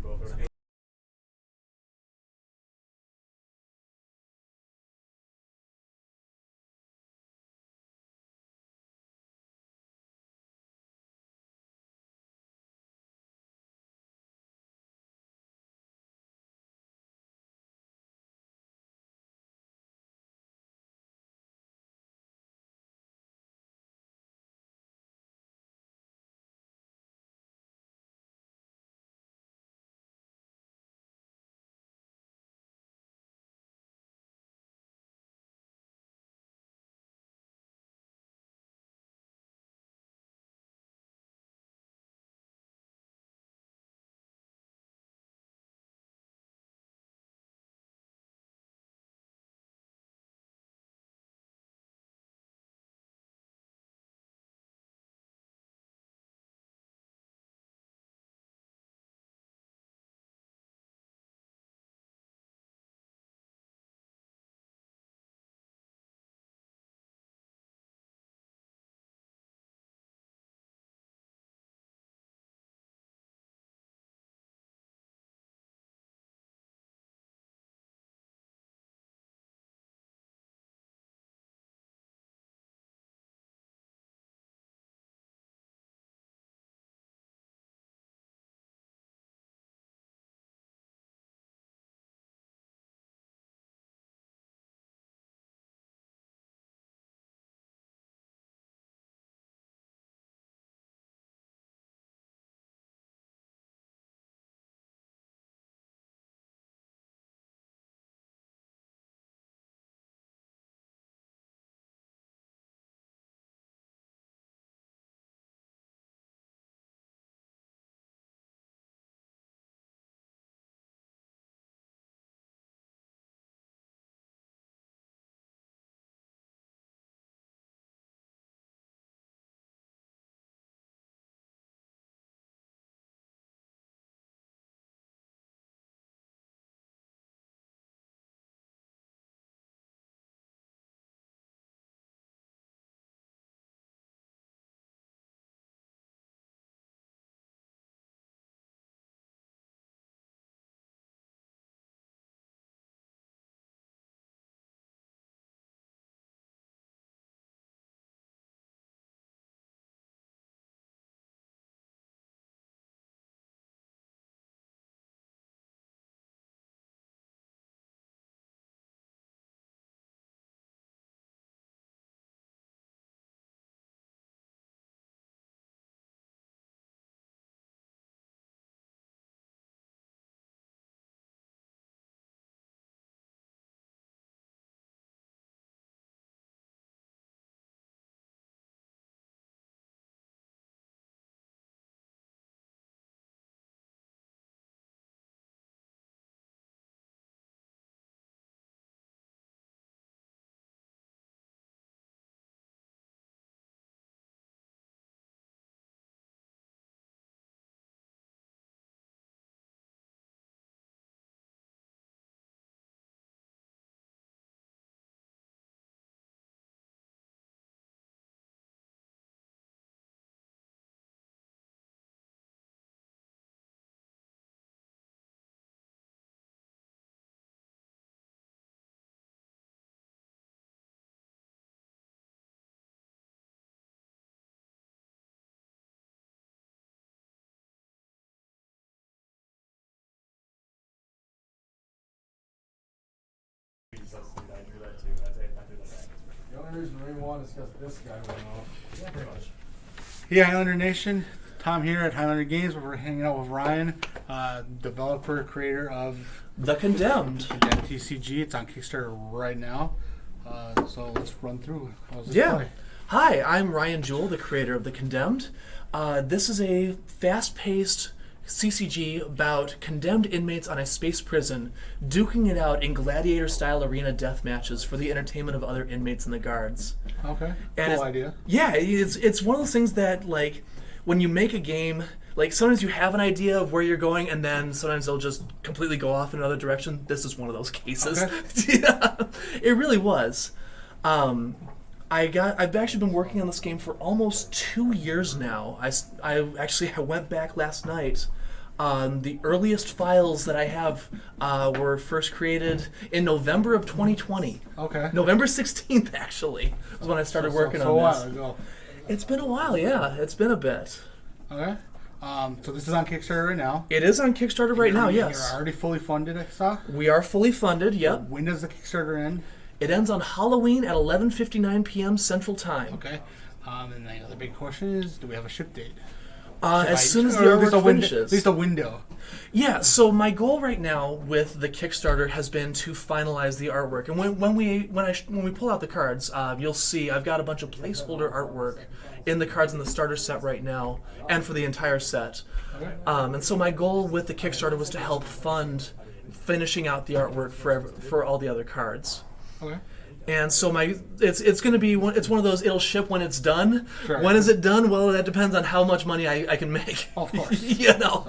both are. I drew that too. I drew that back. The only reason we want to discuss this guy went off. Yeah, pretty much. Hey, Highlander Nation. Tom here at Highlander Games, where we're hanging out with Ryan, developer, creator of The Condemned. TCG. It's on Kickstarter right now. So let's run through. How's this Yeah. play? Hi, I'm Ryan Jewell, the creator of The Condemned. This is a fast-paced CCG about condemned inmates on a space prison duking it out in gladiator-style arena death matches for the entertainment of other inmates and the guards. Okay. And Cool idea. Yeah, it's one of those things that, like, when you make a game, like, sometimes you have an idea of where you're going, and then sometimes they'll just completely go off in another direction. This is one of those cases. Okay. Yeah, it really was. I've actually been working on this game for almost 2 years now. I went back last night The earliest files that I have were first created in November of 2020. Okay. November 16th, actually, was when I started working so on a this. while ago. It's been a while, yeah. It's been a bit. Okay. So this is on Kickstarter right now. It is on Kickstarter right now, yes. You're already fully funded, I saw. We are fully funded, yep. When does the Kickstarter end? It ends on Halloween at 11:59 p.m. Central Time. Okay. And the other big question is, do we have a ship date? As soon as the Or at least artwork a window, finishes. at least a window. Yeah, so my goal right now with the Kickstarter has been to finalize the artwork. And when we pull out the cards, you'll see I've got a bunch of placeholder artwork in the cards in the starter set right now, and for the entire set. And so my goal with the Kickstarter was to help fund finishing out the artwork for all the other cards. Okay. And so it's going to be it's one of those, it'll ship when it's done. Sure. When is it done? Well, that depends on how much money I can make. Of course. You know,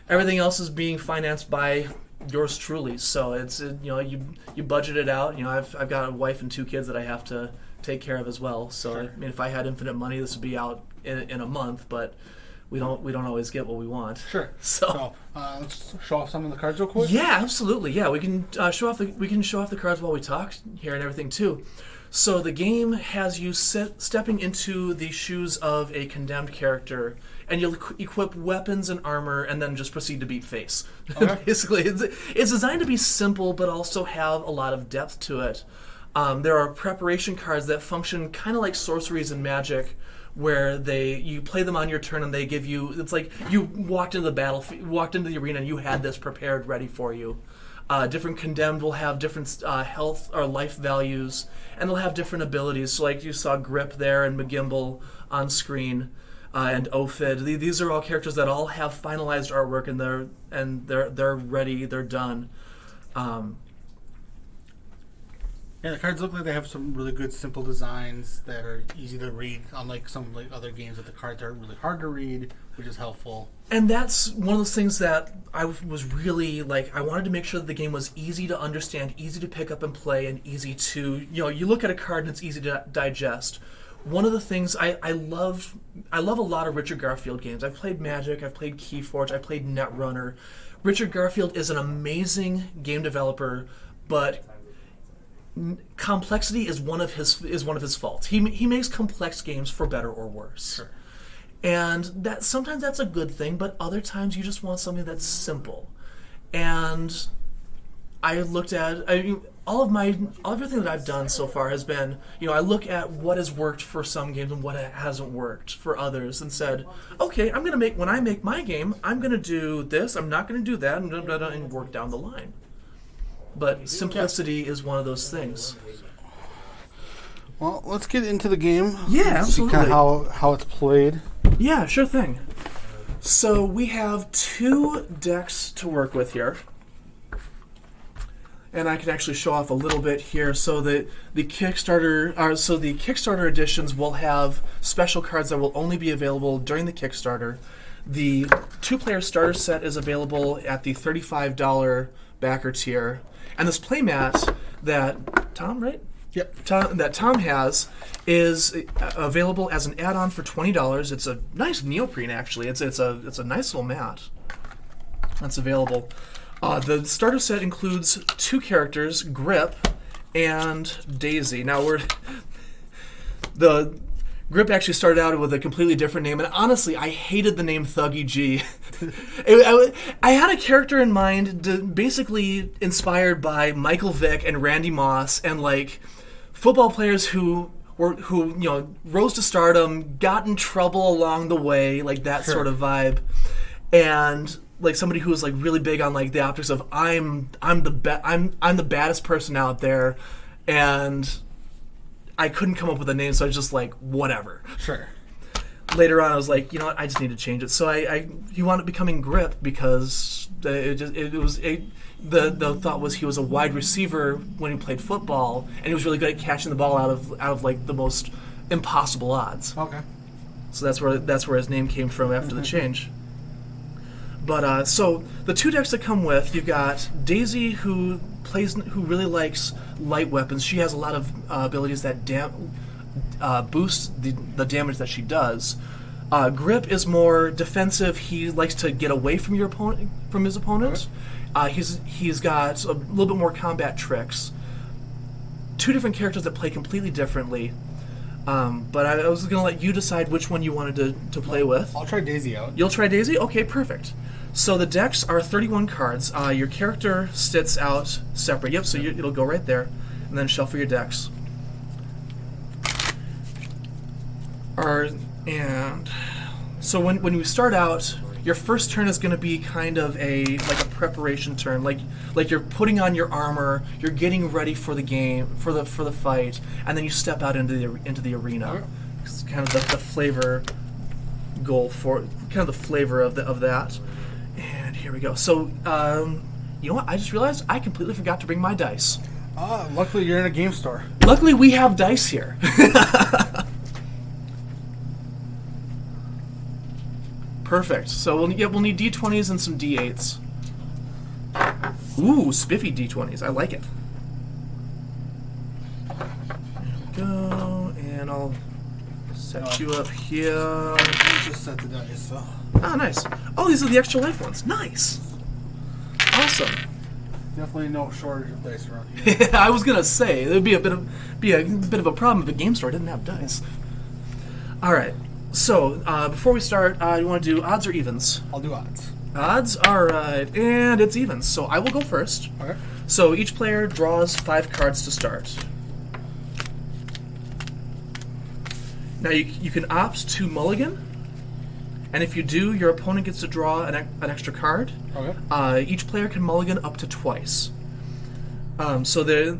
everything else is being financed by yours truly. So it's you budget it out. I've got a wife and 2 kids that I have to take care of as well. So Sure. I mean, if I had infinite money, this would be out in a month. But we don't always get what we want. Sure. So let's show off some of the cards real quick. yeah, absolutely. Yeah, we can show off the cards while we talk here and everything too. So the game has you stepping into the shoes of a condemned character, and you'll equip weapons and armor, and then just proceed to beat face. Okay. Basically, it's designed to be simple, but also have a lot of depth to it. There are preparation cards that function kind of like sorceries and magic, where you play them on your turn and they give you, it's like you walked into the arena and you had this prepared ready for you. Different condemned will have different health or life values, and they'll have different abilities. So like you saw Grip there and McGimble on screen, and Ophid. These are all characters that all have finalized artwork, and they're ready, they're done. Yeah, the cards look like they have some really good, simple designs that are easy to read, unlike some other games that the cards are really hard to read, which is helpful. And that's one of those things that I was really I wanted to make sure that the game was easy to understand, easy to pick up and play, and easy to, you look at a card and it's easy to digest. One of the things I love a lot of Richard Garfield games. I've played Magic, I've played Keyforge, I've played Netrunner. Richard Garfield is an amazing game developer, but complexity is one of his faults. He makes complex games for better or worse. Sure. And that sometimes that's a good thing, but other times you just want something that's simple. And I looked at everything that I've done so far has been, I look at what has worked for some games and what hasn't worked for others, and said, okay, when I make my game, I'm gonna do this, I'm not gonna do that, and work down the line. But simplicity is one of those things. Well, let's get into the game. Yeah, See absolutely. kind of how it's played. Yeah, sure thing. So we have 2 decks to work with here. And I can actually show off a little bit here. So the Kickstarter editions will have special cards that will only be available during the Kickstarter. The 2-player starter set is available at the $35 backer tier. And this playmat that Tom, right? Yep. That Tom has is available as an add-on for $20. It's a nice neoprene, actually. It's a nice little mat that's available. The starter set includes 2 characters, Grip and Daisy. Now the Grip actually started out with a completely different name, and honestly, I hated the name Thuggy G. I had a character in mind basically inspired by Michael Vick and Randy Moss, and football players who rose to stardom, got in trouble along the way, that sort of vibe, and somebody who was really big on the optics of I'm the baddest person out there, and I couldn't come up with a name, so I was just whatever. Sure. Later on, I was like, you know what, I just need to change it. So he wound up becoming Grip because the thought was he was a wide receiver when he played football, and he was really good at catching the ball out of the most impossible odds. Okay. So that's where his name came from after the change. But so the 2 decks that come with, you've got Daisy, who really likes light weapons. She has a lot of abilities that boost the damage that she does. Grip is more defensive. He likes to get away from his opponent. He's got a little bit more combat tricks. Two different characters that play completely differently. But I was going to let you decide which one you wanted to play with. I'll try Daisy out. You'll try Daisy? Okay, perfect. So the decks are 31 cards. Your character sits out separate. Yep, so it'll go right there. And then shuffle your decks. And so when we start out, your first turn is going to be kind of a preparation turn, like you're putting on your armor, you're getting ready for the game, for the fight, and then you step out into the arena. Okay. It's kind of the flavor goal for kind of the flavor of that. And here we go. So you know what? I just realized I completely forgot to bring my dice. Luckily you're in a game store. Luckily we have dice here. Perfect. So we'll need D20s and some D8s. Ooh, spiffy D20s. I like it. There we go, and I'll set you up here. You just set the dice, so. Ah, nice. Oh, these are the extra life ones. Nice. Awesome. Definitely no shortage of dice around here. I was gonna say there'd be a bit of a problem if a game store didn't have dice. All right. So, before we start, you want to do odds or evens? I'll do odds. Odds? Alright, and it's evens. So I will go first. Okay. So each player draws 5 cards to start. Now you can opt to mulligan, and if you do, your opponent gets to draw an extra card. Okay. Each player can mulligan up to twice. So the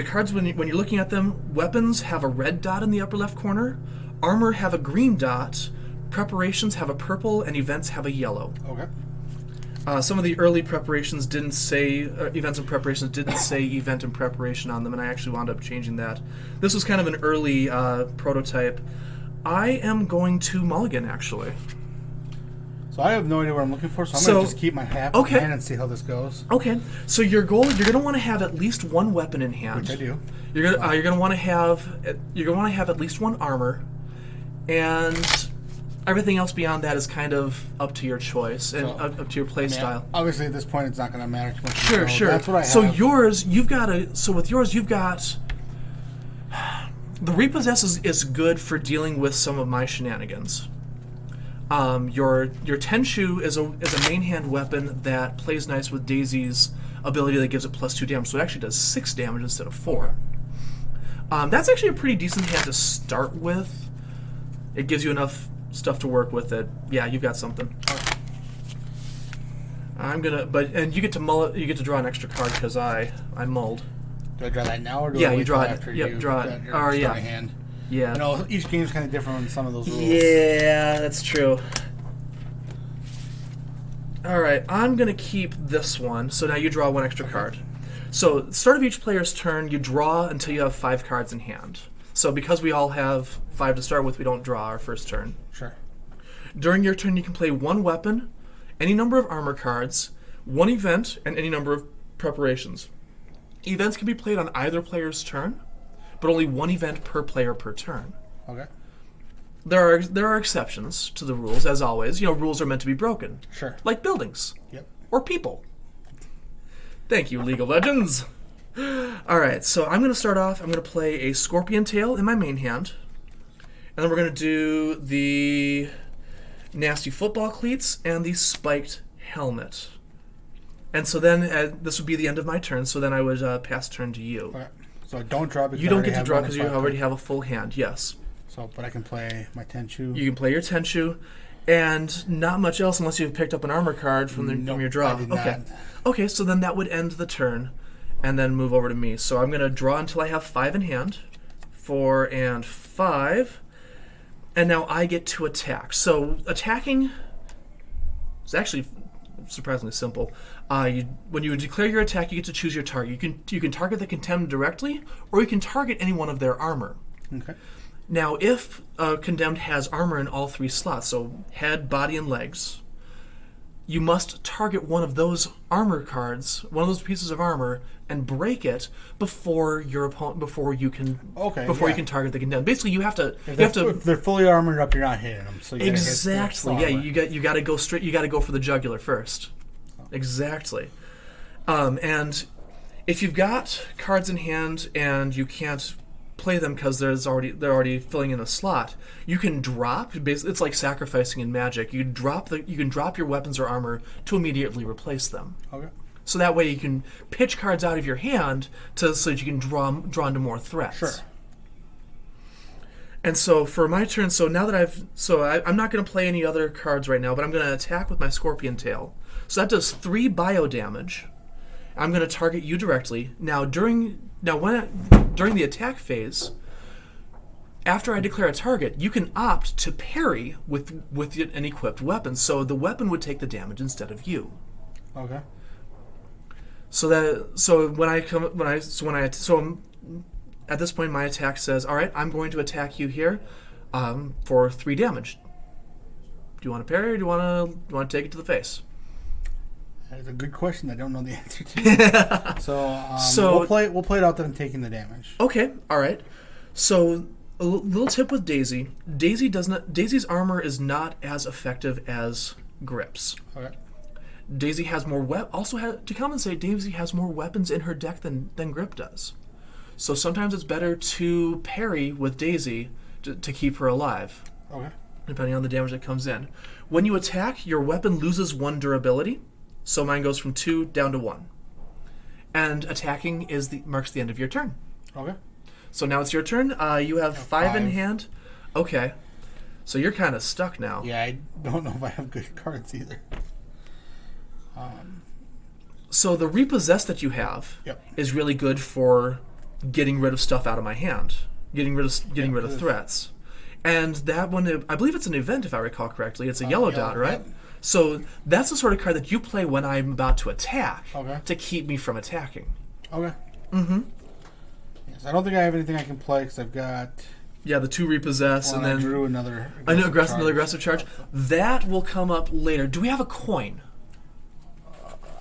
cards, when you're looking at them, weapons have a red dot in the upper left corner. Armor have a green dot, preparations have a purple, and events have a yellow. Okay. Some of the early preparations didn't say, events and preparations didn't say event and preparation on them, and I actually wound up changing that. This was kind of an early prototype. I am going to mulligan, actually. So I have no idea what I'm looking for, so I'm going to just keep my hat Okay. in hand and see how this goes. Okay, so your goal, you're going to want to have at least one weapon in hand. Which I do. You're going to want to have at least one armor. And everything else beyond that is kind of up to your choice and up to your play style. Obviously, at this point, it's not going to matter too much. Sure. That's what I have. So with yours, you've got the repossess is good for dealing with some of my shenanigans. Your Tenshu is a main hand weapon that plays nice with Daisy's ability that gives it +2 damage, so it actually does 6 damage instead of 4. That's actually a pretty decent hand to start with. It gives you enough stuff to work with. It. Yeah, you've got something. And you get to draw an extra card because I mulled. Do I draw that now, or do Yeah, I you wait draw till it. after Yep, you draw it. got your Or, yeah. starting hand? Yeah. You know, each game's kind of different on some of those rules. Yeah, that's true. All right, I'm gonna keep this one. So now you draw one extra card. So at the start of each player's turn, you draw until you have 5 cards in hand. So because we all have 5 to start with, we don't draw our first turn. Sure. During your turn, you can play one weapon, any number of armor cards, one event, and any number of preparations. Events can be played on either player's turn, but only one event per player per turn. Okay. There are exceptions to the rules, as always. You know, rules are meant to be broken. Sure. Like buildings. Yep. Or people. Thank you, League of Legends. Alright, so I'm going to start off. I'm going to play a Scorpion Tail in my main hand. And then we're going to do the Nasty Football Cleats and the Spiked Helmet. And so then this would be the end of my turn, so then I would pass turn to you. Okay. So I don't draw because You I don't already get to have draw one because in you 5 already cards. have a full hand, yes. So, but I can play my Tenshu. You can play your Tenshu, and not much else unless you've picked up an armor card from your draw. I did Okay. not. Okay, so then that would end the turn, and then move over to me. So I'm going to draw until I have 5 in hand. 4 and 5. And now I get to attack. So attacking is actually surprisingly simple. When you declare your attack, you get to choose your target. You can target the Condemned directly, or you can target any one of their armor. Okay. Now, if Condemned has armor in all 3 slots, so head, body, and legs, you must target one of those armor cards, one of those pieces of armor, and break it before your opponent, before you can target the condemned. Basically, you have to. If they're fully armored up, you're not hitting them. So you exactly. Yeah, you got to go straight. You got to go for the jugular first. Exactly. And if you've got cards in hand and you can't play them because they're already filling in a slot, you can drop. It's like sacrificing in Magic. You can drop your weapons or armor to immediately replace them. Okay. So that way you can pitch cards out of your hand so that you can draw into more threats. Sure. And so for my turn, I'm not going to play any other cards right now, but I'm going to attack with my Scorpion Tail. So that does 3 bio damage. I'm going to target you directly. Now during the attack phase, after I declare a target, you can opt to parry with an equipped weapon. So the weapon would take the damage instead of you. Okay. So at this point my attack says, all right, I'm going to attack you here for 3 damage. Do you want to parry or do you want to take it to the face? That's a good question. I don't know the answer to. So we'll play it out that I'm taking the damage. Okay, all right. So a little tip with Daisy. Daisy's armor is not as effective as Grip's. Okay. Daisy has more to compensate. Daisy has more weapons in her deck than Grip does. So sometimes it's better to parry with Daisy to keep her alive. Okay. Depending on the damage that comes in. When you attack, your weapon loses 1 durability. So mine goes from 2 down to 1. And attacking marks the end of your turn. Okay. So now it's your turn. You have 5 in hand. Okay. So you're kind of stuck now. Yeah, I don't know if I have good cards either. So the repossess that you have is really good for getting rid of stuff out of my hand, getting rid of threats. And that one, I believe it's an event if I recall correctly. It's a yellow dot, right? Yep. So that's the sort of card that you play when I'm about to attack to keep me from attacking. Okay. Mm-hmm. Yes, I don't think I have anything I can play because I've got. Yeah, the 2 repossess, and then I drew another aggressive charge. That will come up later. Do we have a coin?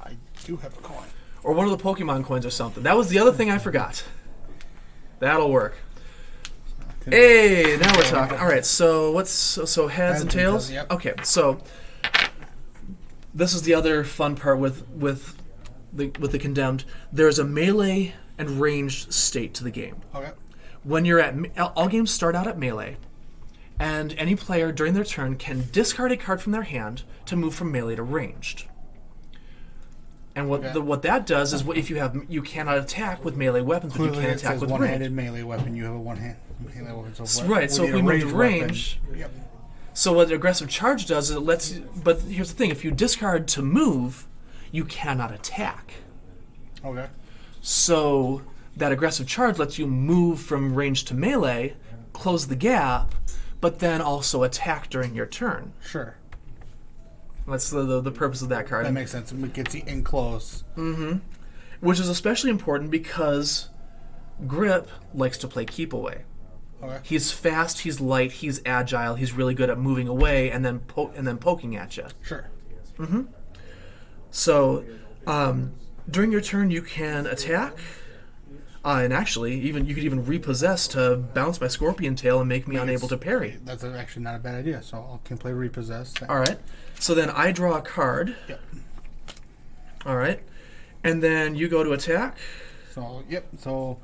I do have a coin. Or one of the Pokemon coins or something. That was the other thing I forgot. That'll work. Hey, now we're talking. All right, so so heads and tails? Yep. Okay, so this is the other fun part with the Condemned. There's a melee and ranged state to the game. Okay. When you're all games start out at melee, and any player during their turn can discard a card from their hand to move from melee to ranged. And what that does is if you cannot attack with melee weapons, but you can attack with one-handed ranged. melee weapon. You have a one-handed weapon. So Right. So if we move to range, so what aggressive charge does is it lets. But here's the thing: if you discard to move, you cannot attack. Okay. So that aggressive charge lets you move from range to melee, close the gap, but then also attack during your turn. Sure. That's the purpose of that card. That makes sense. It gets you in close. Mm-hmm. Which is especially important because Grip likes to play keep away. Okay. He's fast, he's light, he's agile, he's really good at moving away and then poking at you. Sure. Mm-hmm. So, during your turn, you can attack, and actually, you could even repossess to bounce my Scorpion Tail and make me unable to parry. That's actually not a bad idea. So I can play repossess. All right. So then I draw a card. Yep. All right, and then you go to attack. So So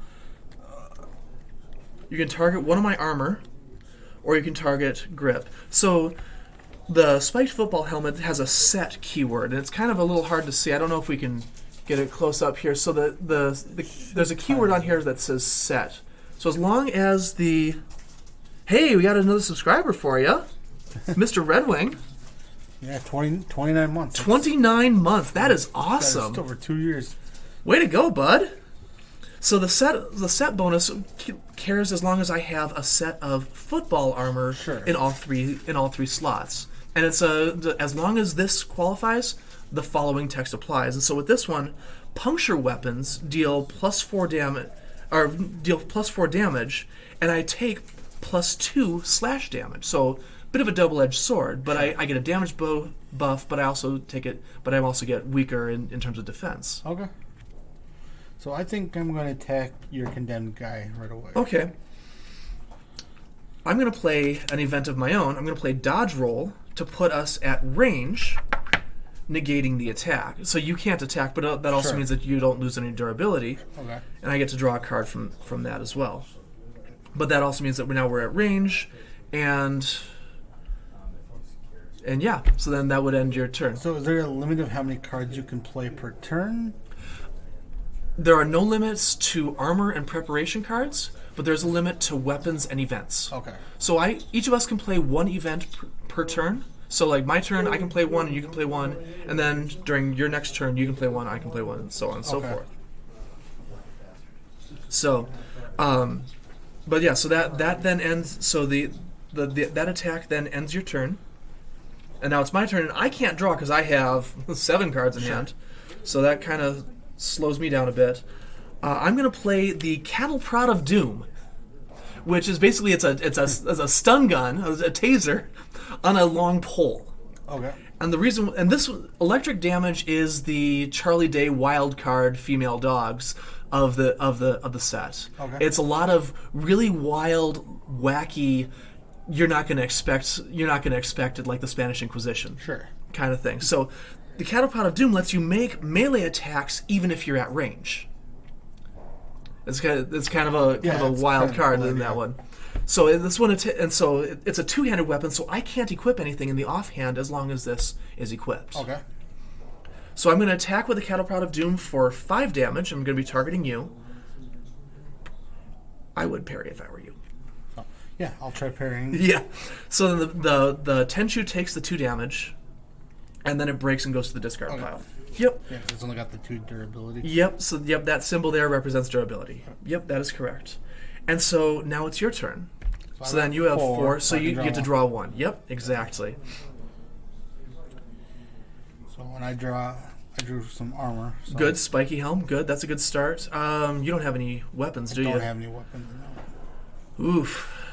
you can target one of my armor, or you can target Grip. So the spiked football helmet has a set keyword, and it's kind of a little hard to see. I don't know if we can get it close up here. So there's a keyword on here that says set. So as long as hey, we got another subscriber for you, Mr. Red Wing. Yeah, 29 months. 29 months. That is awesome. That's over 2 years. Way to go, bud. So the set bonus cares as long as I have a set of football armor in all three slots, and it's as long as this qualifies, the following text applies. And so with this one, puncture weapons deal +4 damage, and I take +2 slash damage. So bit of a double-edged sword. But I get a damage buff, but I also get weaker in terms of defense. Okay. So I think I'm going to attack your condemned guy right away. Okay. I'm going to play an event of my own. I'm going to play dodge roll to put us at range, negating the attack. So you can't attack, but that also means that you don't lose any durability. Okay. And I get to draw a card from that as well. But that also means that we're at range, and yeah, so then that would end your turn. So is there a limit of how many cards you can play per turn? There are no limits to armor and preparation cards, but there's a limit to weapons and events. Okay. So each of us can play one event per turn. So like my turn, I can play one, and you can play one, and then during your next turn, you can play one, I can play one, and so on and so forth. So, but yeah, so that then ends. So that attack then ends your turn, and now it's my turn, and I can't draw because I have 7 cards in hand. So that kind of slows me down a bit. I'm going to play the Cattle Prod of Doom, which is basically it's a stun gun, a taser, on a long pole. Okay. And this electric damage is the Charlie Day wild card female dogs of the set. Okay. It's a lot of really wild, wacky. You're not going to expect it like the Spanish Inquisition. Sure. Kind of thing. So the Cattle Prod of Doom lets you make melee attacks even if you're at range. It's kind of a wild card in that one. So this one, it's a two-handed weapon, so I can't equip anything in the offhand as long as this is equipped. Okay. So I'm going to attack with the Cattle Prod of Doom for 5 damage. I'm going to be targeting you. I would parry if I were you. Oh, yeah, I'll try parrying. Yeah. So then the Tenchu takes the 2 damage, and then it breaks and goes to the discard pile. Yep. Yeah, it's only got the 2 durability. Yep. So that symbol there represents durability. Yep, that is correct. And so now it's your turn. So then you have 4, so you get to draw 1. Yep, exactly. So when I drew some armor. So Good, spiky helm. Good, that's a good start. You don't have any weapons, do you? I don't have any weapons, no. Oof.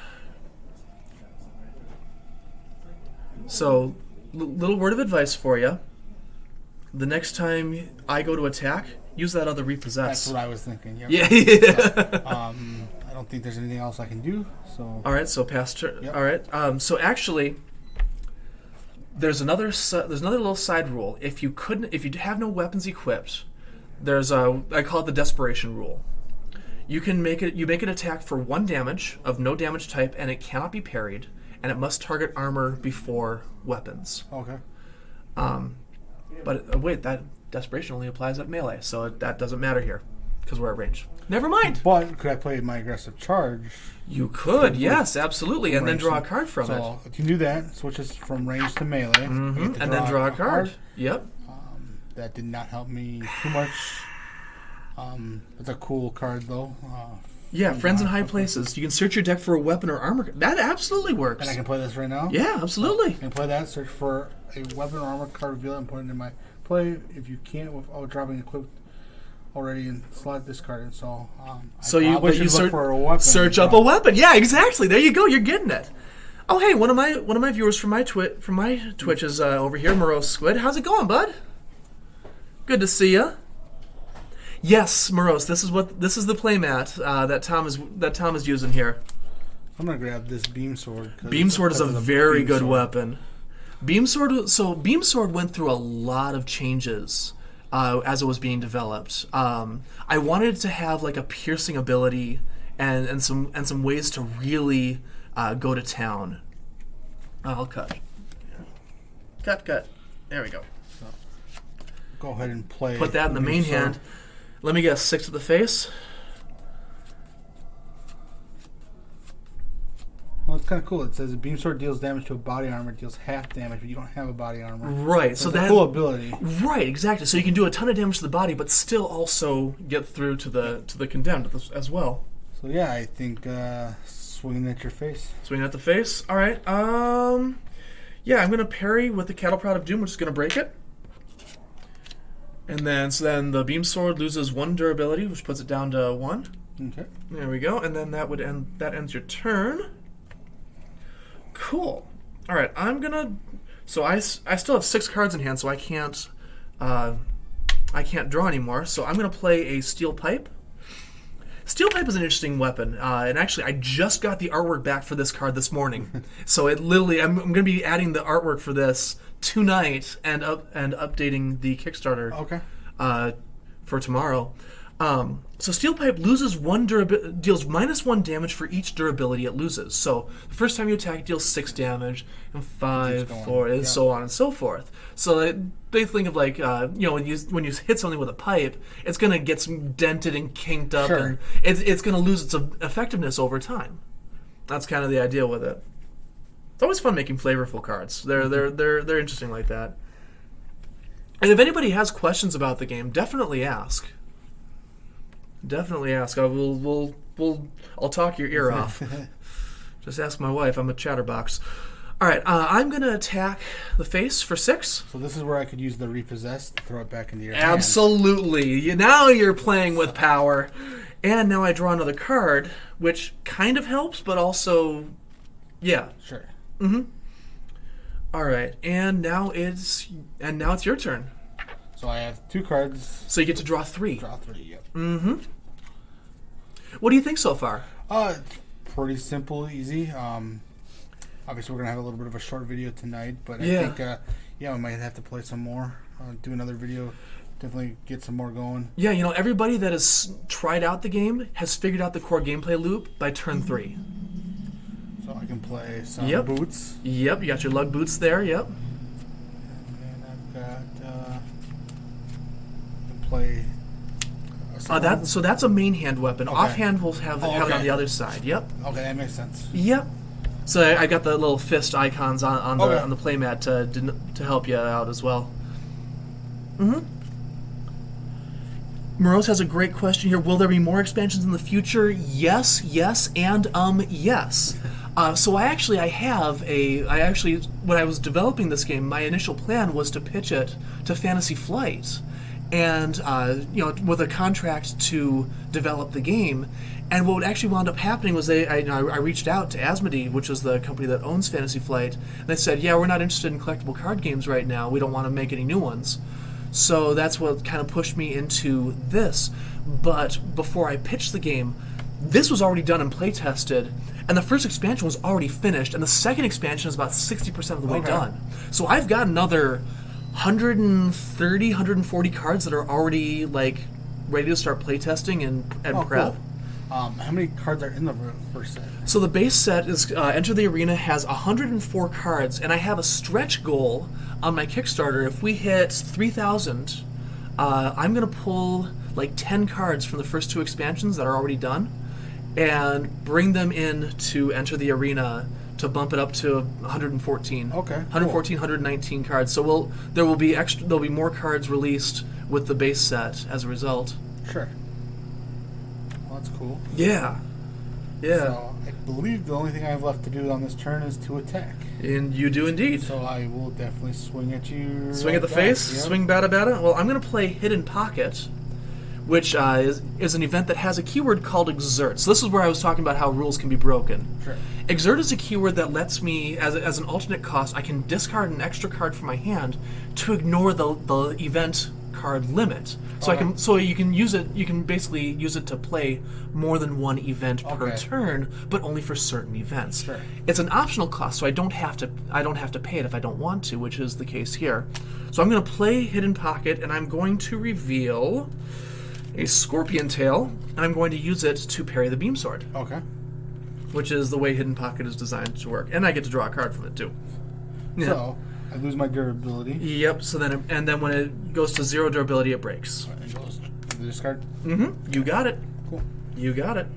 So, little word of advice for you. The next time I go to attack, use that other repossess. That's what I was thinking. Yep. Yeah. So, I don't think there's anything else I can do. So. All right. So pass turn. Yep. All right. So actually, there's another little side rule. If you have no weapons equipped, I call it the desperation rule. You make an attack for 1 damage of no damage type, and it cannot be parried, and it must target armor before weapons. Okay. But wait, that desperation only applies at melee, so that doesn't matter here because we're at range. Never mind. But could I play my aggressive charge? You could, yes, absolutely, and then draw a card from it. So I can do that. Switches from range to melee. Mm-hmm. And then draw a card. Yep. That did not help me too much. It's a cool card though. Yeah, friends in high places. You can search your deck for a weapon or armor. That absolutely works. And I can play this right now? Yeah, absolutely. I can play that, search for a weapon or armor card, reveal it, and put it in my play. If you can't, without dropping equipped already, and slot this card in. So, you look for a weapon. Search up a weapon. Yeah, exactly. There you go. You're getting it. Oh, hey, one of my viewers from my Twitch is over here, Morose Squid. How's it going, bud? Good to see you. Yes, Morose. This is the playmat that Tom is using here. I'm gonna grab this beam sword. Beam sword is a very good weapon. Beam sword went through a lot of changes as it was being developed. I wanted it to have like a piercing ability and some ways to really go to town. I'll cut. Cut. There we go. So, go ahead and play. Put that in the main hand. Let me get a 6 to the face. Well, it's kind of cool. It says a beam sword deals damage to a body armor, deals half damage, but you don't have a body armor. Right. So that's a cool ability. Right, exactly. So you can do a ton of damage to the body, but still also get through to the condemned as well. So yeah, I think swinging at your face. Swinging at the face. All right. Yeah, I'm gonna parry with the Cattle Prod of Doom, which is gonna break it. And then the beam sword loses 1 durability, which puts it down to 1. Okay. There we go. And then that ends your turn. Cool. All right, I'm gonna. So I still have 6 cards in hand, so I can't draw anymore. So I'm gonna play a steel pipe. Steel pipe is an interesting weapon, and actually I just got the artwork back for this card this morning. So it literally, I'm gonna be adding the artwork for this tonight and updating the Kickstarter. Okay. For tomorrow. So steel pipe loses deals -1 damage for each durability it loses. So the first time you attack, it deals 6 damage, and 5, 4, and so on and so forth. So they think of like when you hit something with a pipe, it's gonna get some dented and kinked up, Sure. and it's gonna lose its effectiveness over time. That's kind of the idea with it. It's always fun making flavorful cards. They're interesting like that. And if anybody has questions about the game, definitely ask. Definitely ask. I'll talk your ear off. Just ask my wife. I'm a chatterbox. All right, I'm gonna attack the face for 6. So this is where I could use the repossess to throw it back into your hand. Absolutely. Now you're playing with power. And now I draw another card, which kind of helps, but also, yeah. Sure. All right, and now it's your turn. So I have 2 cards. So you get to draw 3. Draw 3. Yep. What do you think so far? It's pretty simple, easy. Obviously, we're gonna have a little bit of a short video tonight, but I think we might have to play some more. Do another video. Definitely get some more going. Yeah, everybody that has tried out the game has figured out the core gameplay loop by turn 3. So I can play some Yep. boots. Yep, you got your lug boots there. Yep. And then I've got I can play. So that's a main hand weapon. Okay. Offhand will have it on okay. the other side. Yep. Okay, that makes sense. Yep. So I got the little fist icons on Okay. the playmat to help you out as well. Morose has a great question here. Will there be more expansions in the future? Yes, and yes. So I have when I was developing this game, my initial plan was to pitch it to Fantasy Flight, and with a contract to develop the game. And what actually wound up happening was I reached out to Asmodee, which is the company that owns Fantasy Flight, and they said, yeah, we're not interested in collectible card games right now. We don't want to make any new ones. So that's what kind of pushed me into this. But before I pitched the game, this was already done and play tested, and the first expansion was already finished, and the second expansion is about 60% of the way done. So I've got another 130, 140 cards that are already ready to start play testing and prep. Cool. How many cards are in the first set? So the base set is Enter the Arena has 104 cards, and I have a stretch goal on my Kickstarter. If we hit 3,000, I'm going to pull 10 cards from the first 2 expansions that are already done and bring them in to Enter the Arena to bump it up to 114. Okay. 114, 119 cards. So there'll be more cards released with the base set as a result. Sure. Well, that's cool. Yeah. So I believe the only thing I have left to do on this turn is to attack. And you do indeed. So I will definitely swing at you. Swing at the face? Yep. Swing bada bada? Well, I'm going to play Hidden Pocket, which is an event that has a keyword called Exert. So this is where I was talking about how rules can be broken. Sure. Exert is a keyword that lets me, as an alternate cost, I can discard an extra card from my hand to ignore the event card limit. So you can use it. You can basically use it to play more than one event per turn, but only for certain events. Sure. It's an optional cost, so I don't have to pay it if I don't want to, which is the case here. So I'm going to play Hidden Pocket, and I'm going to reveal a Scorpion Tail, and I'm going to use it to parry the Beam Sword. Okay. Which is the way Hidden Pocket is designed to work, and I get to draw a card from it too. Yeah. So I lose my durability. Yep. So then when it goes to 0 durability, it breaks. It goes to the discard. Mm-hmm. You got it. Cool. You got it.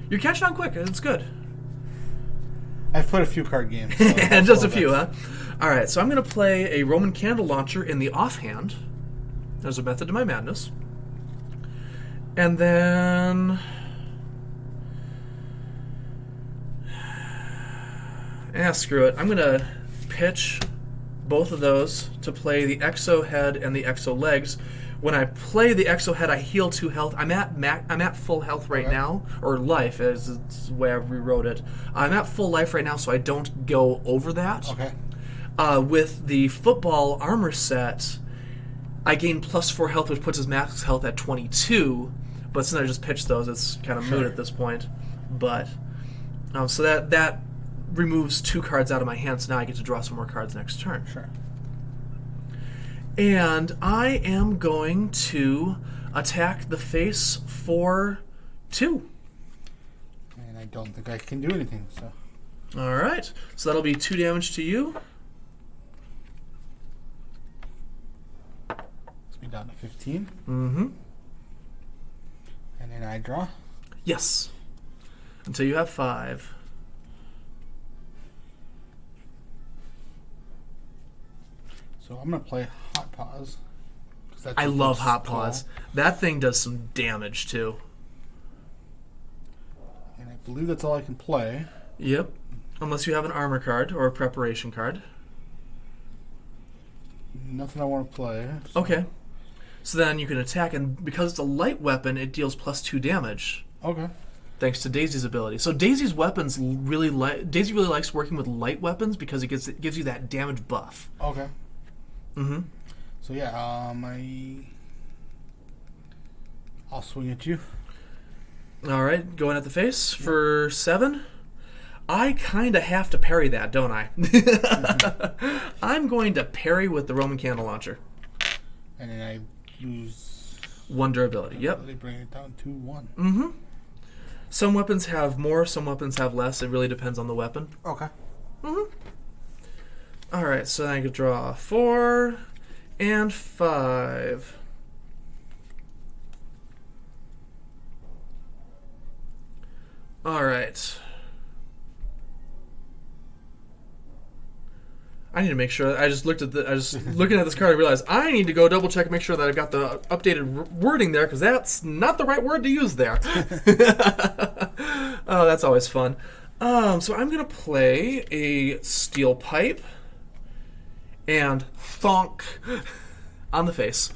You're catching on quick. It's good. I've played a few card games. So Just a few, huh? All right. So I'm going to play a Roman Candle Launcher in the offhand. There's a method to my madness. And then screw it. I'm going to pitch both of those to play the Exo head and the Exo legs. When I play the Exo head, I heal 2 health. I'm at full health right now, or life, as it's the way I rewrote it. I'm at full life right now, so I don't go over that. Okay. With the football armor set, I gain +4 health, which puts his max health at 22. But since I just pitched those, it's kind of moot at this point. But so that removes 2 cards out of my hand, so now I get to draw some more cards next turn. Sure. And I am going to attack the face for 2. And I don't think I can do anything, so. All right. So that'll be 2 damage to you. Let's be down to 15. Mm-hmm. And then I draw. Yes. Until you have 5. So I'm going to play Hot Paws. I love Hot Paws. That thing does some damage, too. And I believe that's all I can play. Yep. Unless you have an armor card or a preparation card. Nothing I want to play. So. Okay. So then you can attack, and because it's a light weapon, it deals +2 damage. Okay. Thanks to Daisy's ability. So Daisy's weapons Daisy really likes working with light weapons because it gives you that damage buff. Okay. Mm-hmm. So yeah, I'll swing at you. All right, going at the face for 7. I kind of have to parry that, don't I? I'm going to parry with the Roman candle launcher. And then I lose 1 durability. Yep. They bring it down to 1. Mm-hmm. Some weapons have more, some weapons have less. It really depends on the weapon. Okay. Mm-hmm. All right, so then I could draw 4 and 5. All right. I need to make sure. I just looking at this card and realized I need to go double check and make sure that I've got the updated wording there, because that's not the right word to use there. Oh, that's always fun. So I'm gonna play a steel pipe and thonk on the face.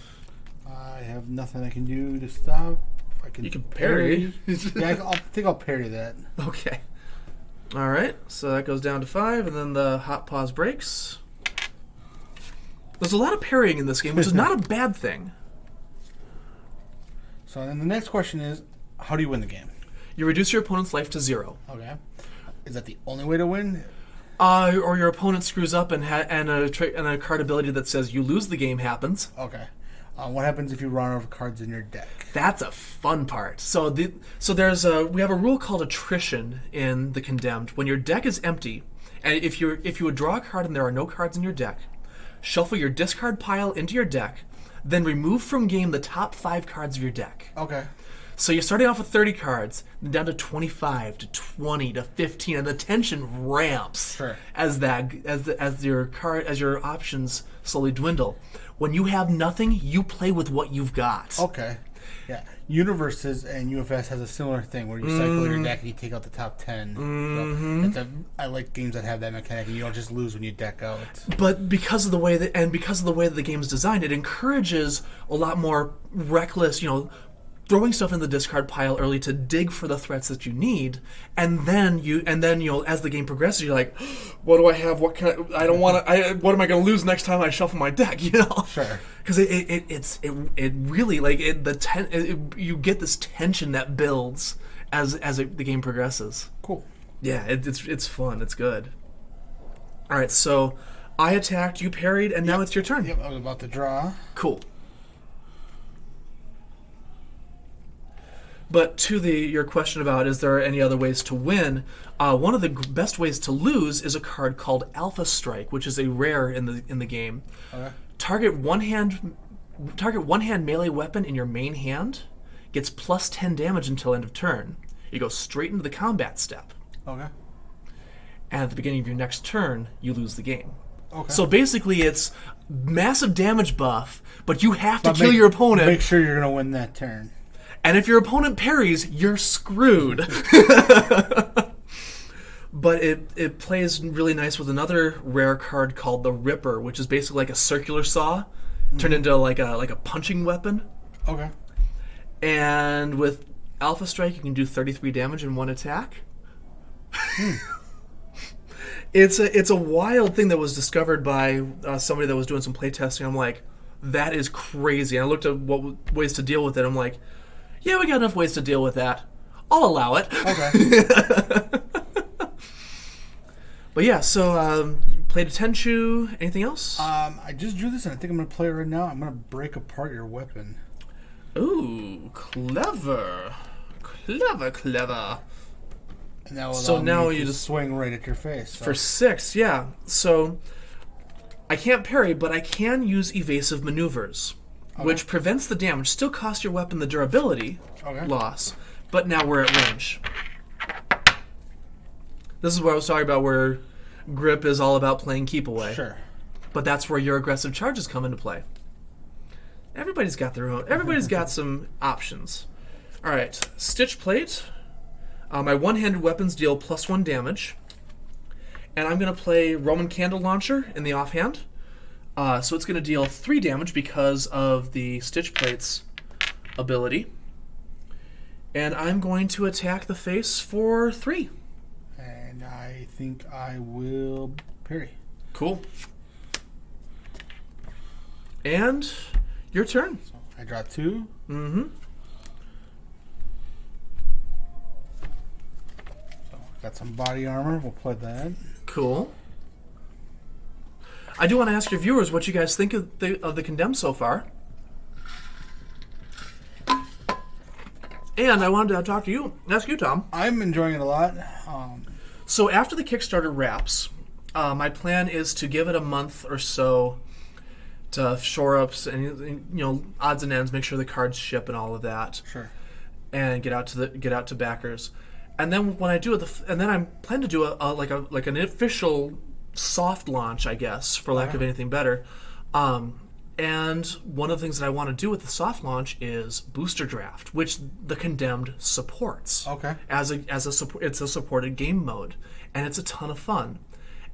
I have nothing I can do to stop. You can parry. Yeah, I think I'll parry that. Okay. All right, so that goes down to 5, and then the Hot Paws breaks. There's a lot of parrying in this game, which is not a bad thing. So then the next question is, how do you win the game? You reduce your opponent's life to 0. Okay. Is that the only way to win? Or your opponent screws up and a card ability that says you lose the game happens. Okay. What happens if you run out of cards in your deck? That's a fun part. So we have a rule called attrition in the Condemned. When your deck is empty, and if you would draw a card and there are no cards in your deck, shuffle your discard pile into your deck, then remove from game the top 5 cards of your deck. Okay. So you're starting off with 30 cards, then down to 25 to 20 to 15, and the tension ramps. Sure. as your options slowly dwindle. When you have nothing, you play with what you've got. Okay. Yeah. Universes and UFS has a similar thing where you cycle your deck and you take out the top 10. So I like games that have that mechanic, and you don't just lose when you deck out. But because of the way that the game is designed, it encourages a lot more reckless, throwing stuff in the discard pile early to dig for the threats that you need, and then as the game progresses, you're like, what do I have? What am I going to lose next time I shuffle my deck? Sure. Because it really you get this tension that builds as the game progresses. Cool. Yeah, it's fun. It's good. All right, so I attacked, you parried, and now it's your turn. Yep, I was about to draw. Cool. But to your question about is there any other ways to win, one of the best ways to lose is a card called Alpha Strike, which is a rare in the game. Okay. Target one hand melee weapon in your main hand gets +10 damage until end of turn. You go straight into the combat step. Okay. And at the beginning of your next turn, you lose the game. Okay. So basically, it's massive damage buff, but you have to kill your opponent. Make sure you're going to win that turn. But it plays really nice with another rare card called the Ripper, which is basically like a circular saw turned into like a punching weapon. Okay. And with Alpha Strike, you can do 33 damage in one attack. It's a wild thing that was discovered by somebody that was doing some playtesting. I'm like, that is crazy. And I looked at what ways to deal with it. I'm like, yeah, we got enough ways to deal with that. I'll allow it. Okay. But yeah, so you played a Tenchu. Anything else? I just drew this, and I think I'm going to play it right now. I'm going to break apart your weapon. Ooh, clever. Clever. And that will So allow now me you to just swing right at your face. So. For 6, yeah. So I can't parry, but I can use evasive maneuvers, which prevents the damage. Still costs your weapon the durability loss, but now we're at range. This is what I was talking about, where grip is all about playing keep away. Sure. But that's where your aggressive charges come into play. Everybody's got their own. Everybody's got some options. All right, Stitch Plate. My one-handed weapons deal +1 damage. And I'm going to play Roman Candle Launcher in the offhand. So it's going to deal 3 damage because of the Stitch Plate's ability. And I'm going to attack the face for 3. And I think I will parry. Cool. And your turn. So I draw 2. Mm-hmm. So got some body armor. We'll play that. Cool. I do want to ask your viewers what you guys think of the Condemned so far. And I wanted to ask you, Tom. I'm enjoying it a lot. So after the Kickstarter wraps, my plan is to give it a month or so to shore up and odds and ends, make sure the cards ship and all of that. Sure. And get out to backers. And then when I do it, and then I plan to do an official soft launch, I guess, for lack of anything better. And one of the things that I want to do with the soft launch is booster draft, which the Condemned supports. Okay. It's a supported game mode, and it's a ton of fun.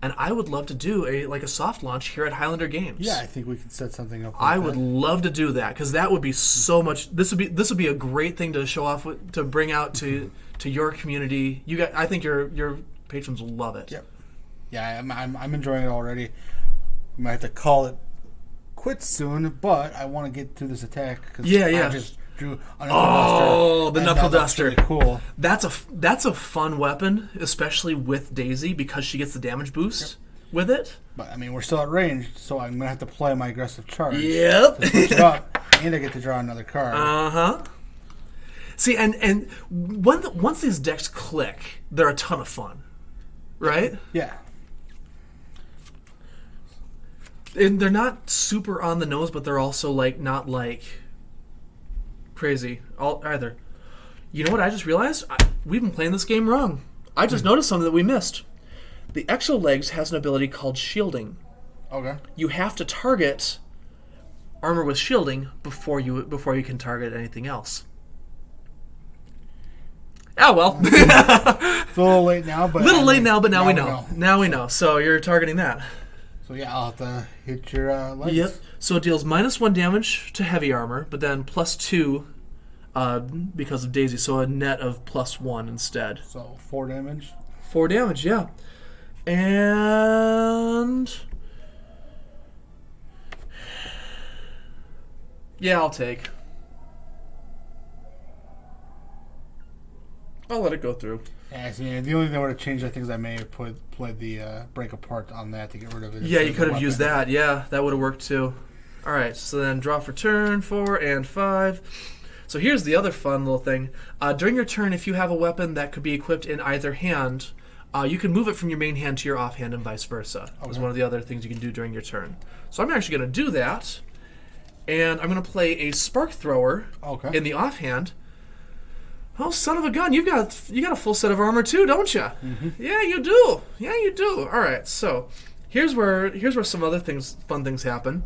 And I would love to do a soft launch here at Highlander Games. Yeah, I think we can set something up. I would love to do that, because that would be so much. This would be a great thing to show off to bring out to your community. I think your patrons will love it. Yep. Yeah, I'm enjoying it already. We might have to call it quits soon, but I want to get through this attack. Cause I just drew a knuckle duster. Oh, the knuckle duster! Really cool. That's a fun weapon, especially with Daisy, because she gets the damage boost with it. But I mean, we're still at range, so I'm gonna have to play my aggressive charge. Yep. To switch it up, and I get to draw another card. See, and once these decks click, they're a ton of fun, right? Yeah. And they're not super on the nose, but they're also not crazy either. You know what I just realized? We've been playing this game wrong. I just noticed something that we missed. The Exo Legs has an ability called Shielding. Okay. You have to target armor with shielding before you can target anything else. Oh well. It's a little late now, but now we know. Now we know. So you're targeting that. So yeah, I'll have to hit your legs. Yep. So it deals -1 damage to heavy armor, but then +2 because of Daisy. So a net of +1 instead. So 4 damage. 4 damage, yeah. And yeah, I'll take. I'll let it go through. Yeah, see, the only thing I would have changed, I think, is I may have played the break apart on that to get rid of it. Yeah, you could have used that. Yeah, that would have worked too. All right, so then draw for turn 4 and 5. So here's the other fun little thing. During your turn, if you have a weapon that could be equipped in either hand, you can move it from your main hand to your offhand and vice versa. That's one of the other things you can do during your turn. So I'm actually going to do that, and I'm going to play a Spark Thrower in the offhand. Oh, son of a gun! You got a full set of armor too, don't you? Mm-hmm. Yeah, you do. Yeah, you do. All right. So here's where some other fun things happen.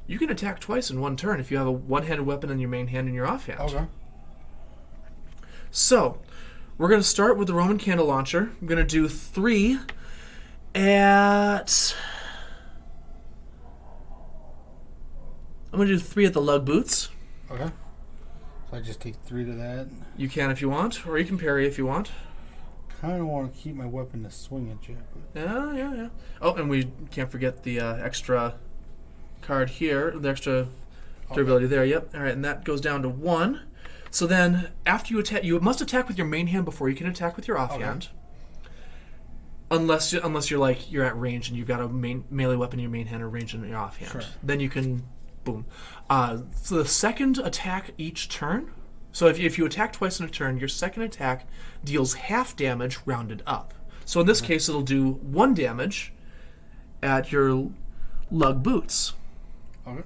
You can attack twice in one turn if you have a one-handed weapon in your main hand and your offhand. Okay. So We're going to start with the Roman candle launcher. I'm going to do 3 at... I'm going to do 3 at the lug boots. Okay. So I just take 3 to that. You can if you want, or you can parry if you want. Kind of want to keep my weapon to swing at you. Yeah. Oh, and we can't forget the extra card here, the extra durability there. Yep. All right, and that goes down to 1. So then, after you attack, you must attack with your main hand before you can attack with your offhand. Unless you're at range and you've got a melee weapon in your main hand or range in your offhand. Sure. Then you can, boom. So the second attack each turn. So if you attack twice in a turn, your second attack deals half damage rounded up. So in this case, it'll do 1 damage at your lug boots. Okay.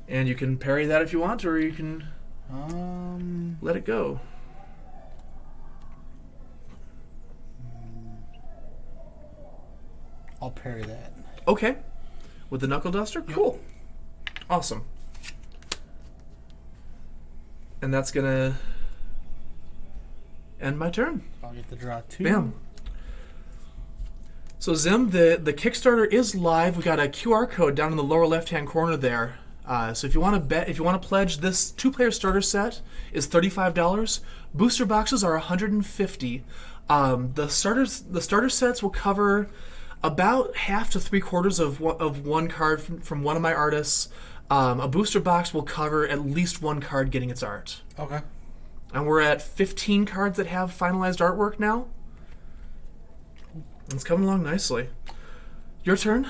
And you can parry that if you want, or you can let it go. I'll parry that. Okay. With the knuckle duster? Yep. Cool. Awesome. And that's going to end my turn. I'll get to draw 2. Bam. So Zim, the Kickstarter is live. We got a QR code down in the lower left-hand corner there. So if you want to pledge, this 2-player starter set is $35. Booster boxes are $150. The starter sets will cover about half to 3/4 of one card from one of my artists. A booster box will cover at least 1 card getting its art. Okay. And we're at 15 cards that have finalized artwork now. It's coming along nicely. Your turn.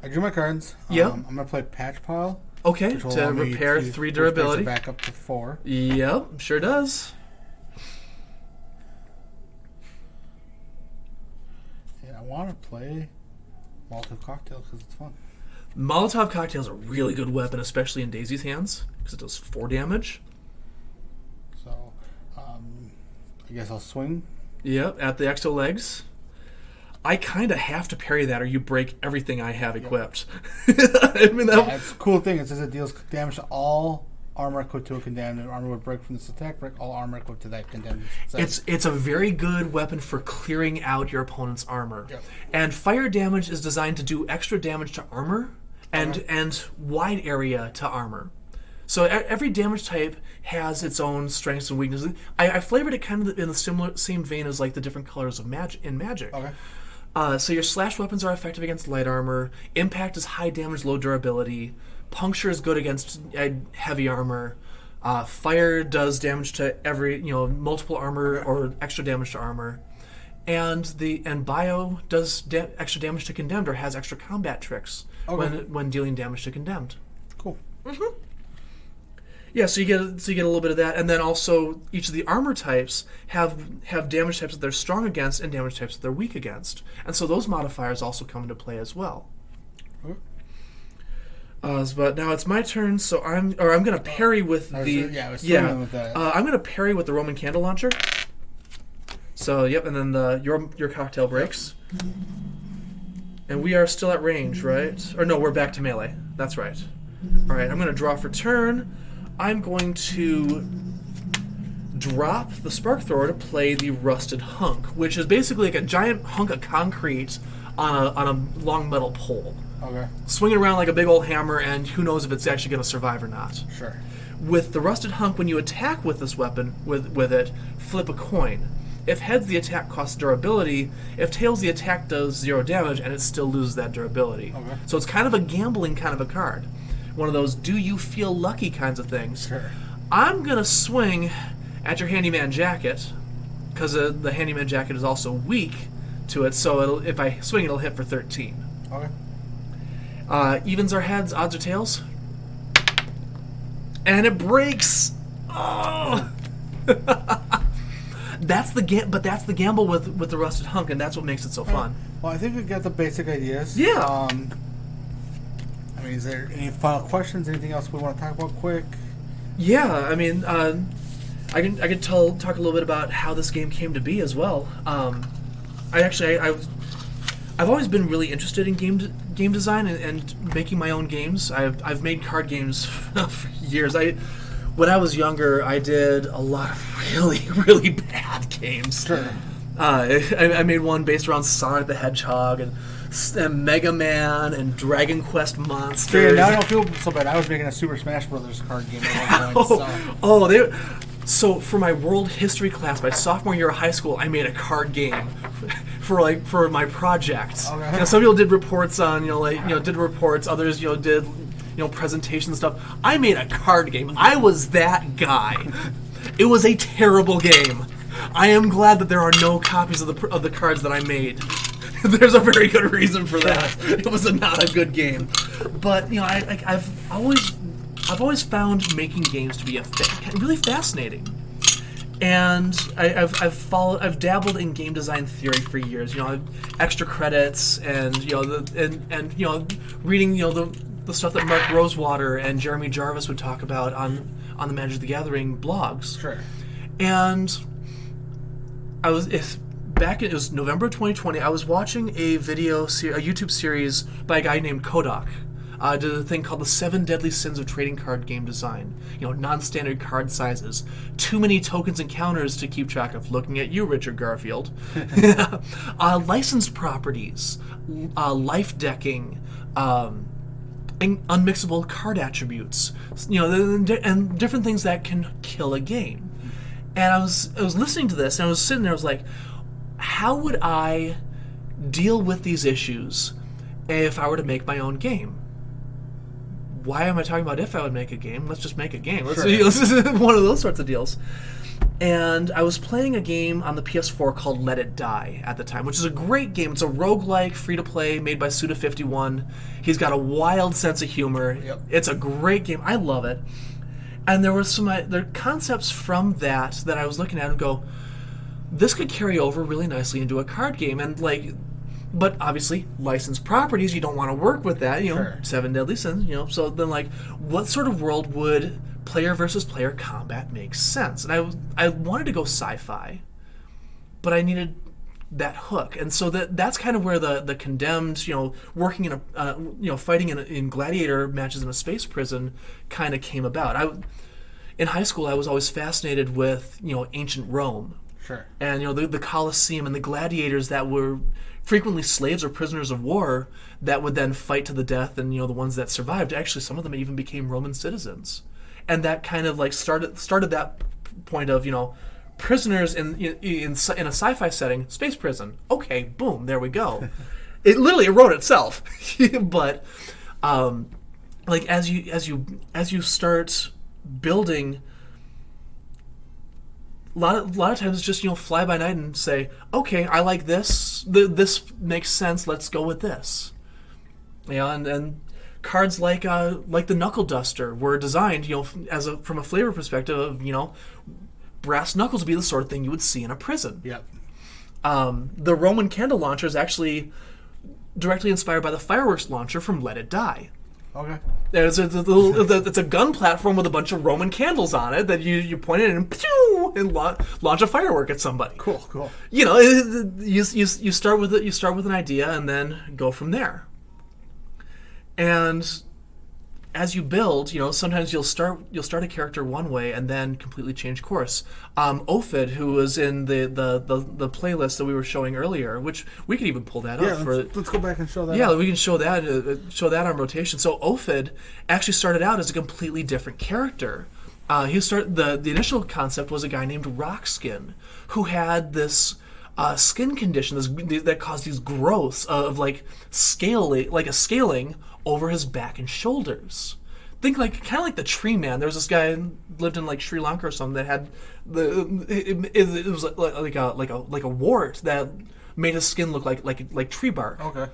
I drew my cards. Yep. I'm gonna play Patch Pile. Okay, Which will to allow me repair to 3 push durability. back up to 4. Yep, sure does. And I want to play Molotov Cocktail because it's fun. Molotov Cocktail is a really good weapon, especially in Daisy's hands, because it does 4 damage. So, I guess I'll swing. Yep, at the extra legs. I kind of have to parry that, or you break everything I have equipped. I mean, It's a cool thing. It says it deals damage to all armor equipped to a condemned. And armor would break from this attack. Break all armor equipped to that condemned. It's a very good weapon for clearing out your opponent's armor. Yep. And fire damage is designed to do extra damage to armor and wide area to armor. So every damage type has its own strengths and weaknesses. I flavored it kind of in the same vein as like the different colors of Magic. Okay. So your slash weapons are effective against light armor. Impact is high damage, low durability. Puncture is good against heavy armor. Fire does damage to multiple armor or extra damage to armor. And Bio does extra damage to condemned or has extra combat tricks when dealing damage to condemned. Cool. Mm-hmm. Yeah, so you get a little bit of that, and then also each of the armor types have damage types that they're strong against and damage types that they're weak against, and so those modifiers also come into play as well. But now it's my turn, so I'm going to parry with the I'm going to parry with the Roman candle launcher. So yep, and then your cocktail breaks, and we are still at range, right? Or no, we're back to melee. That's right. All right, I'm going to draw for turn. I'm going to drop the Spark Thrower to play the Rusted Hunk, which is basically like a giant hunk of concrete on a long metal pole. Okay. Swinging around like a big old hammer, and who knows if it's actually going to survive or not. Sure. With the Rusted Hunk, when you attack with this weapon, with it, flip a coin. If heads, the attack costs durability. If tails, the attack does 0 damage, and it still loses that durability. Okay. So it's kind of a gambling kind of a card. One of those do you feel lucky kinds of things. Sure. I'm going to swing at your Handyman Jacket, because the Handyman Jacket is also weak to it, so if I swing, it'll hit for 13. Okay. Evens are heads, odds are tails. And it breaks! Oh! That's the gamble with the Rusted Hunk, and that's what makes it so fun. Well, I think we got the basic ideas. Yeah. I mean, is there any final questions? Anything else we want to talk about quick? Yeah, I mean, I can talk a little bit about how this game came to be as well. I've always been really interested in game design and making my own games. I've made card games for years. when I was younger, I did a lot of really, really bad games. Sure. I made one based around Sonic the Hedgehog and Mega Man and Dragon Quest Monsters. Now I don't feel so bad. I was making a Super Smash Brothers card game at one point. So for my world history class, my sophomore year of high school, I made a card game for my project. Okay. You know, some people did reports on did reports. Others did presentations and stuff. I made a card game. I was that guy. It was a terrible game. I am glad that there are no copies of the cards that I made. There's a very good reason for that. It was not a good game, but I've always found making games to be really fascinating, and I've dabbled in game design theory for years. Extra credits and reading the stuff that Mark Rosewater and Jeremy Jarvis would talk about on the Magic the Gathering blogs. Sure. And it was November 2020. I was watching a YouTube series by a guy named Kodak. Did a thing called the 7 Deadly Sins of Trading Card Game Design. Non-standard card sizes, too many tokens and counters to keep track of. Looking at you, Richard Garfield. Licensed properties, life decking, unmixable card attributes, and different things that can kill a game. And I was listening to this, and I was sitting there. I was like, how would I deal with these issues if I were to make my own game? Why am I talking about if I would make a game? Let's just make a game. This is one of those sorts of deals. And I was playing a game on the PS4 called Let It Die at the time, which is a great game. It's a roguelike, free-to-play, made by Suda51. He's got a wild sense of humor. Yep. It's a great game. I love it. And there were there concepts from that I was looking at and go, this could carry over really nicely into a card game. And but obviously, licensed properties, you don't want to work with that, Sure. 7 Deadly Sins, so then, what sort of world would player versus player combat make sense? And I wanted to go sci-fi, but I needed that hook. And so that's kind of where the Condemned, working in a, fighting in gladiator matches in a space prison kind of came about. In high school, I was always fascinated with, ancient Rome. Sure. And, the Colosseum and the gladiators that were frequently slaves or prisoners of war that would then fight to the death, and the ones that survived, actually some of them even became Roman citizens. And that kind of started that point of prisoners in a sci-fi setting, space prison. Okay, boom, there we go. It literally wrote itself. But as you start building, a lot of times just fly by night and say, okay, I like this. This makes sense. Let's go with this. And cards like the Knuckle Duster were designed from a flavor perspective of brass knuckles would be the sort of thing you would see in a prison. Yep. The Roman candle launcher is actually directly inspired by the fireworks launcher from Let It Die. Okay. It's a gun platform with a bunch of Roman candles on it that you point it in and pew, and launch a firework at somebody. Cool. You start with it. You start with an idea and then go from there. And as you build, sometimes you'll start a character one way and then completely change course. Ophid, who was in the playlist that we were showing earlier, which we could even pull that up. Let's go back and show that. Yeah, we can show that on rotation. So Ophid actually started out as a completely different character. The initial concept was a guy named Rockskin, who had this skin condition that caused these growths of scaling over his back and shoulders. Think kind of like the Tree Man. There was this guy who lived in Sri Lanka or something that had it was like a wart that made his skin look like tree bark. Okay.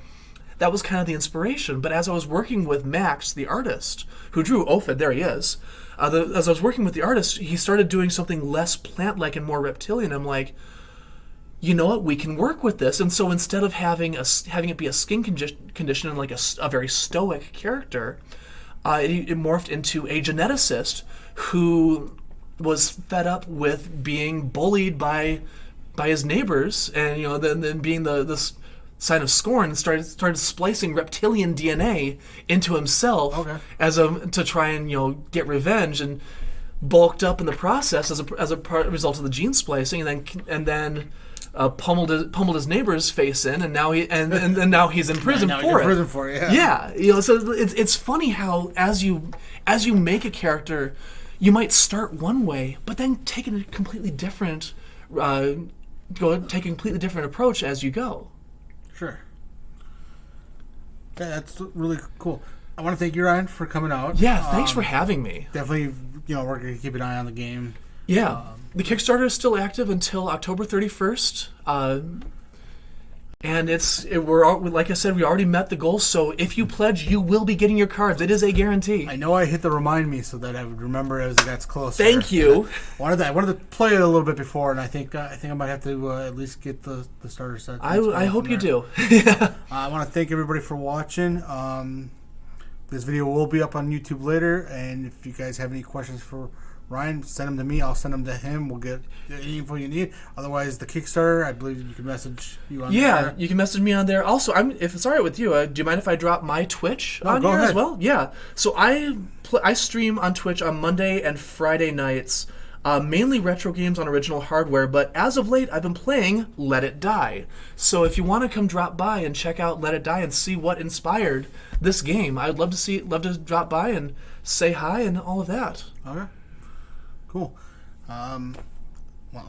That was kind of the inspiration. But as I was working with Max, the artist who drew Ophid, there he is. As I was working with the artist, he started doing something less plant-like and more reptilian. I'm like, you know what, we can work with this. And so instead of having it be a skin condition and a very stoic character, it morphed into a geneticist who was fed up with being bullied by his neighbors, and then being this sign of scorn, and started splicing reptilian DNA into himself. Okay. to try and get revenge. And bulked up in the process as a result of the gene splicing, and then pummeled his neighbor's face in, and now he's in prison now for he's in it. prison for it. Yeah, so it's funny how as you make a character, you might start one way, but then take a completely different approach as you go. Sure. Yeah, that's really cool. I want to thank you, Ryan, for coming out. Yeah, thanks for having me. Definitely, we're going to keep an eye on the game. Yeah, the Kickstarter is still active until October 31st. And like I said, we already met the goal. So if you pledge, you will be getting your cards. It is a guarantee. I know I hit the remind me so that I would remember as it gets closer. Thank you. I wanted to play it a little bit before, and I think I might have to at least get the starter set. I hope you do. I want to thank everybody for watching. This video will be up on YouTube later, and if you guys have any questions for Ryan, send them to me. I'll send them to him. We'll get any info you need. Otherwise, the Kickstarter, I believe you can message you on there. Yeah, you can message me on there. Also, if it's all right with you, do you mind if I drop my Twitch on go here ahead. as well? Yeah. So I stream on Twitch on Monday and Friday nights, mainly retro games on original hardware. But as of late, I've been playing Let It Die. So if you want to come drop by and check out Let It Die and see what inspired this game, I'd love to drop by and say hi and all of that. Okay. Cool. Well,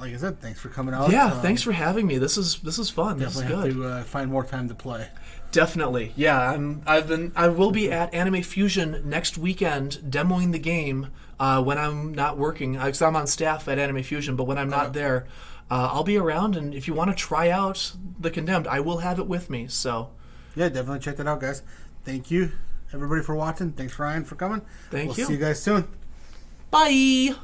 like I said, thanks for coming out. Yeah, thanks for having me. This is fun. This is Definitely good. have to find more time to play. Definitely. Yeah, I will be at Anime Fusion next weekend demoing the game when I'm not working. Because I'm on staff at Anime Fusion, but when I'm not there, I'll be around. And if you want to try out the Condemned, I will have it with me. So. Yeah, definitely check that out, guys. Thank you, everybody, for watching. Thanks, Ryan, for coming. Thank you. We'll see you guys soon. Bye.